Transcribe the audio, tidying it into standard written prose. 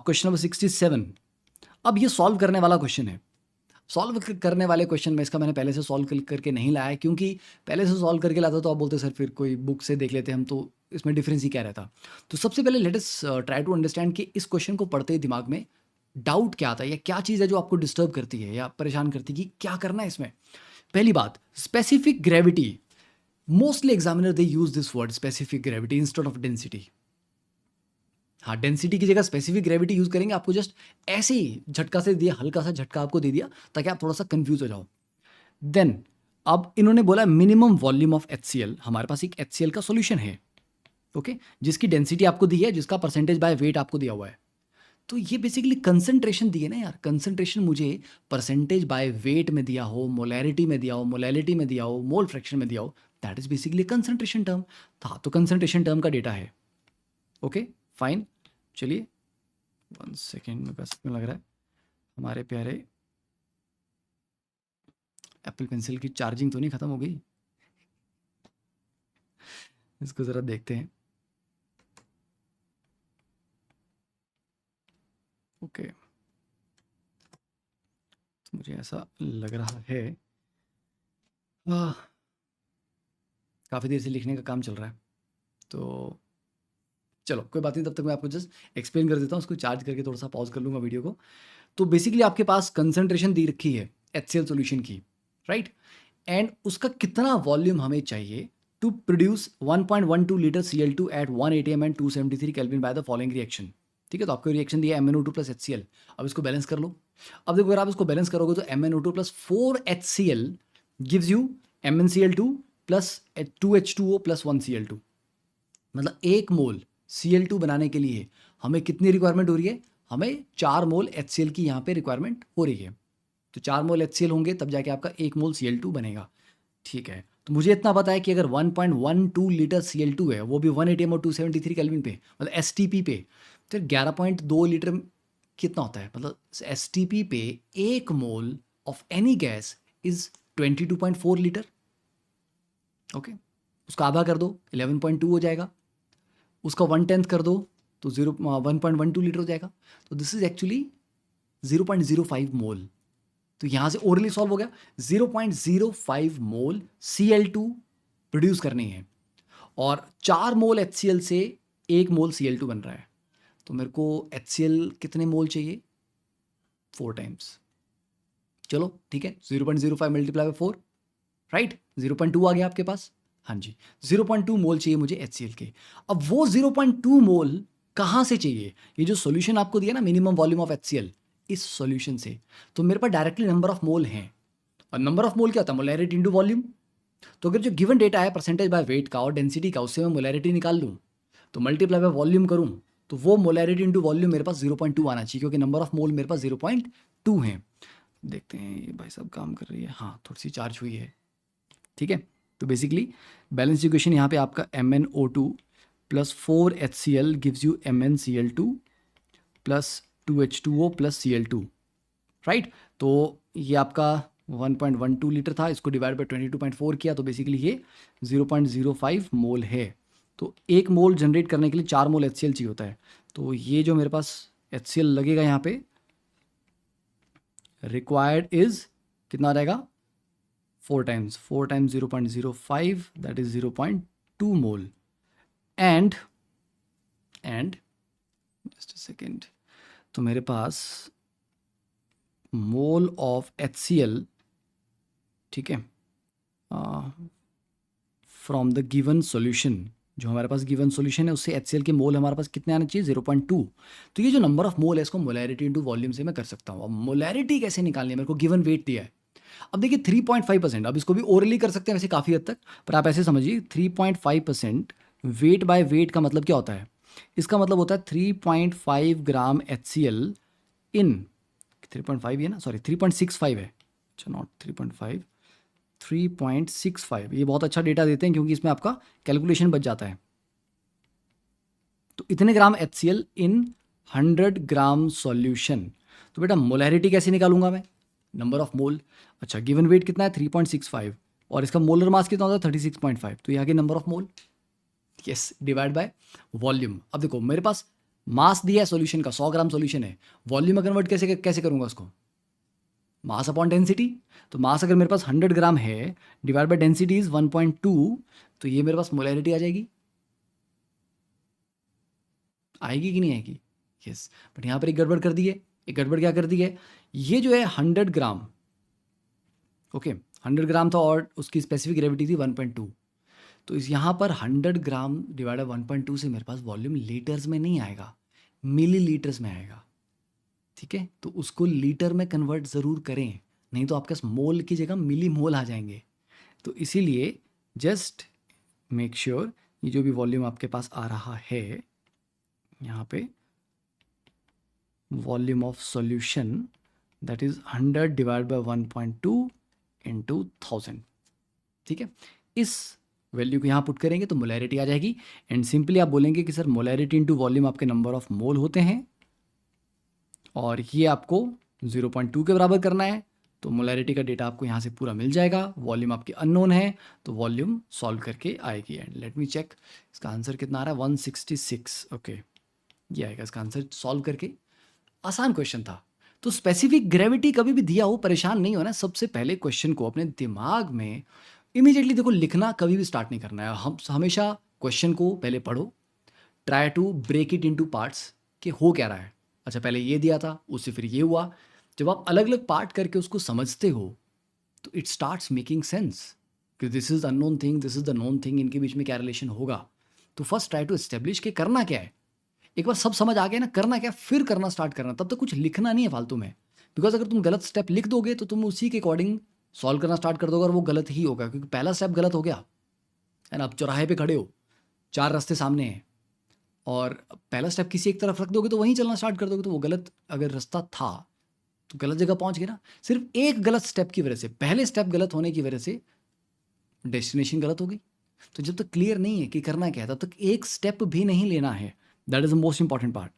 Question number 67। अब ये solve करने वाला क्वेश्चन है। सॉल्व करने वाले क्वेश्चन में इसका मैंने पहले से सॉल्व करके नहीं लाया, क्योंकि पहले से सॉल्व करके लाता तो आप बोलते सर फिर कोई बुक से देख लेते हम, तो इसमें डिफरेंस ही क्या रहता। तो सबसे पहले let us try to understand कि इस क्वेश्चन को पढ़ते ही दिमाग में डाउट क्या आता है या क्या चीज़ है जो आपको डिस्टर्ब करती है या परेशान करती है कि क्या करना है इसमें। पहली बात, specific gravity. Mostly examiner they use this word specific gravity instead of density. हाँ, डेंसिटी की जगह स्पेसिफिक ग्रेविटी यूज करेंगे। आपको जस्ट ऐसे ही झटका से दिया, हल्का सा झटका आपको दे दिया ताकि आप थोड़ा सा कंफ्यूज हो जाओ। देन अब इन्होंने बोला मिनिमम वॉल्यूम ऑफ HCl। हमारे पास एक HCl का सॉल्यूशन है, ओके, जिसकी डेंसिटी आपको दी है, जिसका परसेंटेज बाय वेट आपको दिया हुआ है। तो ये बेसिकली कंसंट्रेशन दी है ना यार। कंसंट्रेशन मुझे परसेंटेज बाय वेट में दिया हो, मोलैरिटी में दिया हो, मोलैलिटी में दिया हो, मोल फ्रैक्शन में दिया हो, that is basically concentration term था। तो कंसंट्रेशन टर्म का डेटा है, ओके फाइन। चलिए 1 सेकेंड, मेरे पास क्यों लग रहा है हमारे प्यारे एप्पल पेंसिल की चार्जिंग तो नहीं खत्म हो गई। इसको ज़रा देखते हैं। ओके, तो मुझे ऐसा लग रहा है काफ़ी देर से लिखने का काम चल रहा है, तो चलो कोई बात नहीं, तब तक मैं आपको जस्ट एक्सप्लेन कर देता हूँ। उसको चार्ज करके थोड़ा सा पॉज कर लूँगा वीडियो को। तो बेसिकली आपके पास कंसंट्रेशन दी रखी है HCl सॉल्यूशन की, राइट, एंड उसका कितना वॉल्यूम हमें चाहिए to produce 1.12 litre Cl2 at 180 mM and 273 kelvin by the following reaction. ठीक है, तो आपको रिएक्शन दिया MnO2 प्लस HCl। अब इसको बैलेंस कर लो। अब देखो, अगर आप इसको बैलेंस करोगे तो MnO2 plus 4HCl gives you MnCl2 plus 2H2O plus 1Cl2। मतलब 1 मोल Cl2 बनाने के लिए हमें कितनी रिक्वायरमेंट हो रही है? हमें 4 मोल HCl की यहाँ पे रिक्वायरमेंट हो रही है। तो 4 मोल HCl होंगे तब जाके आपका 1 मोल Cl2 बनेगा। ठीक है, तो मुझे इतना पता है कि अगर 1.12 लीटर Cl2 है, वो भी 180 mO 273 केल्विन पे, मतलब STP पे, तो 11.2 लीटर कितना होता है? मतलब STP पे 1 mole of any gas is 22.4 litre. Okay, उसका आधा कर दो 11.2 हो जाएगा, उसका 1/10 कर दो तो 1.12 लीटर हो जाएगा। तो दिस इज एक्चुअली 0.05 मोल। तो यहाँ से ओरली सॉल्व हो गया। 0.05 मोल Cl2 प्रोड्यूस करनी है और 4 मोल HCl से 1 मोल Cl2 बन रहा है। तो मेरे को HCl कितने मोल चाहिए? 4 टाइम्स। चलो ठीक है, 0.05 मल्टीप्लाई बाय 4, राइट, 0.2 आ गया आपके पास। हाँ जी, 0.2 मोल चाहिए मुझे HCl के। अब वो 0.2 मोल कहाँ से चाहिए? ये जो सॉल्यूशन आपको दिया ना, मिनिमम वॉल्यूम ऑफ HCl, इस सॉल्यूशन से। तो मेरे पास डायरेक्टली नंबर ऑफ मोल हैं, और नंबर ऑफ मोल क्या होता है? Molarity into volume. तो अगर जो गिवन डेटा है परसेंटेज बाय वेट का और डेंसिटी का, उससे मैं मोलैरिटी निकाल लूँ, तो मल्टीप्लाई बाय वॉल्यूम करूँ, तो वो मोलैरिटी इंटू वॉल्यूम मेरे पास 0.2 आना चाहिए, क्योंकि नंबर ऑफ मोल मेरे पास 0.2 है। देखते हैं ये भाई साहब काम कर रही है, हाँ थोड़ी सी चार्ज हुई है। ठीक है, तो बेसिकली बैलेंस इक्वेशन यहाँ पे आपका MnO2 plus 4HCl gives you MnCl2 plus 2H2O plus Cl2, right. तो ये आपका 1.12 लीटर था, इसको डिवाइड बाय 22.4 किया, तो बेसिकली ये 0.05 मोल है। तो 1 मोल जनरेट करने के लिए 4 मोल HCl चाहिए होता है। तो ये जो मेरे पास HCl लगेगा यहाँ पे, रिक्वायर्ड इज कितना आ जाएगा? 4 times 0.05, that is 0.2 mole. And just a second, तो मेरे पास मोल ऑफ HCl, ठीक है, फ्रॉम द गिवन सॉल्यूशन, जो हमारे पास गिवन सॉल्यूशन है उससे HCl के मोल हमारे पास कितने आने चाहिए? 0.2। तो ये जो नंबर ऑफ मोल है, इसको मोलैरिटी इंटू वॉल्यूम से मैं कर सकता हूँ। अब मोलैरिटी कैसे निकालनी है? मेरे को गिवन वेट दिया है। अब देखिए 3.5%, अब इसको भी ओरली कर सकते हैं वैसे काफ़ी हद तक, पर आप ऐसे समझिए 3.5% वेट बाय वेट का मतलब क्या होता है? इसका मतलब होता है 3.5 ग्राम HCl इन 3.5 है ना, सॉरी 3.65 है, अच्छा नॉट 3.5, 3.65। ये बहुत अच्छा डेटा देते हैं क्योंकि इसमें आपका कैलकुलेशन बच जाता है। तो इतने ग्राम HCl इन 100 ग्राम सॉल्यूशन। तो बेटा मोलैरिटी कैसे निकालूंगा मैं? Number of mole. अच्छा, गिवन वेट कितना है? 3.65, और इसका मोलर मास कितना होता है? 36.5। तो यहाँ के number of mole, yes, divide by volume. अब देखो मेरे पास मास दिया है सॉल्यूशन का, 100 ग्राम सॉल्यूशन है, वॉल्यूम में कन्वर्ट कैसे कैसे करूंगा उसको? Mass upon density. तो मास अगर मेरे पास 100 ग्राम है डिवाइड बाय डेंसिटी इज 1.2, तो ये मेरे पास मोलैरिटी आ जाएगी। आएगी कि नहीं आएगी? यस। बट यहाँ पर एक गड़बड़ कर दी है। एक गड़बड़ क्या कर दी है? ये जो है 100 ग्राम, ओके 100 ग्राम था और उसकी स्पेसिफिक ग्रेविटी थी 1.2, तो इस यहाँ पर 100 ग्राम डिवाइड बाय 1.2 से मेरे पास वॉल्यूम लीटर्स में नहीं आएगा, मिली लीटर्स में आएगा। ठीक है, तो उसको लीटर में कन्वर्ट ज़रूर करें, नहीं तो आपके पास मोल की जगह मिली मोल आ जाएंगे। तो इसीलिए जस्ट मेक श्योर ये जो भी वॉल्यूम आपके पास आ रहा है यहाँ पे, volume of solution that is 100 divide by 1.2 into 1000। ठीक है, इस वैल्यू को यहाँ पुट करेंगे तो मोलैरिटी आ जाएगी। एंड सिंपली आप बोलेंगे कि सर मोलैरिटी इंटू वॉल्यूम आपके नंबर ऑफ मोल होते हैं और ये आपको 0.2 के बराबर करना है, तो मोलैरिटी का डेटा आपको यहाँ से पूरा मिल जाएगा। वॉल्यूम आपकी अननोन है तो वॉल्यूम सॉल्व करके आएगी। एंड लेट मी चेक इसका आंसर कितना आ रहा है, 166। ओके, ये आएगा इसका आंसर सॉल्व करके। आसान क्वेश्चन था। तो स्पेसिफिक ग्रेविटी कभी भी दिया हो परेशान नहीं होना, सबसे पहले क्वेश्चन को अपने दिमाग में इमीडिएटली देखो, लिखना कभी भी स्टार्ट नहीं करना है। हम हमेशा क्वेश्चन को पहले पढ़ो, try to break it into parts कि हो क्या रहा है। अच्छा पहले ये दिया था, उससे फिर ये हुआ। जब आप अलग अलग पार्ट करके उसको समझते हो तो इट स्टार्ट्स मेकिंग सेंस कि this is unknown thing, this is the known thing, इनके बीच में क्या रिलेशन होगा। तो फर्स्ट ट्राई टू एस्टेब्लिश कि करना क्या है। एक बार सब समझ आ गया ना करना क्या, फिर करना स्टार्ट करना। तब तक कुछ लिखना नहीं है फालतू में, बिकॉज अगर तुम गलत स्टेप लिख दोगे तो तुम उसी के अकॉर्डिंग सॉल्व करना स्टार्ट कर दोगे और वो गलत ही होगा, क्योंकि पहला स्टेप गलत हो गया है ना। आप चौराहे पे खड़े हो, 4 रास्ते सामने हैं और पहला स्टेप किसी एक तरफ रख दोगे तो वहीं चलना स्टार्ट कर दोगे, तो वो गलत अगर रास्ता था तो गलत जगह पहुंच गए ना। सिर्फ एक गलत स्टेप की वजह से, पहले स्टेप गलत होने की वजह से डेस्टिनेशन गलत हो गई। तो जब तक क्लियर नहीं है कि करना क्या है तब तक एक स्टेप भी नहीं लेना है। That is the most important part.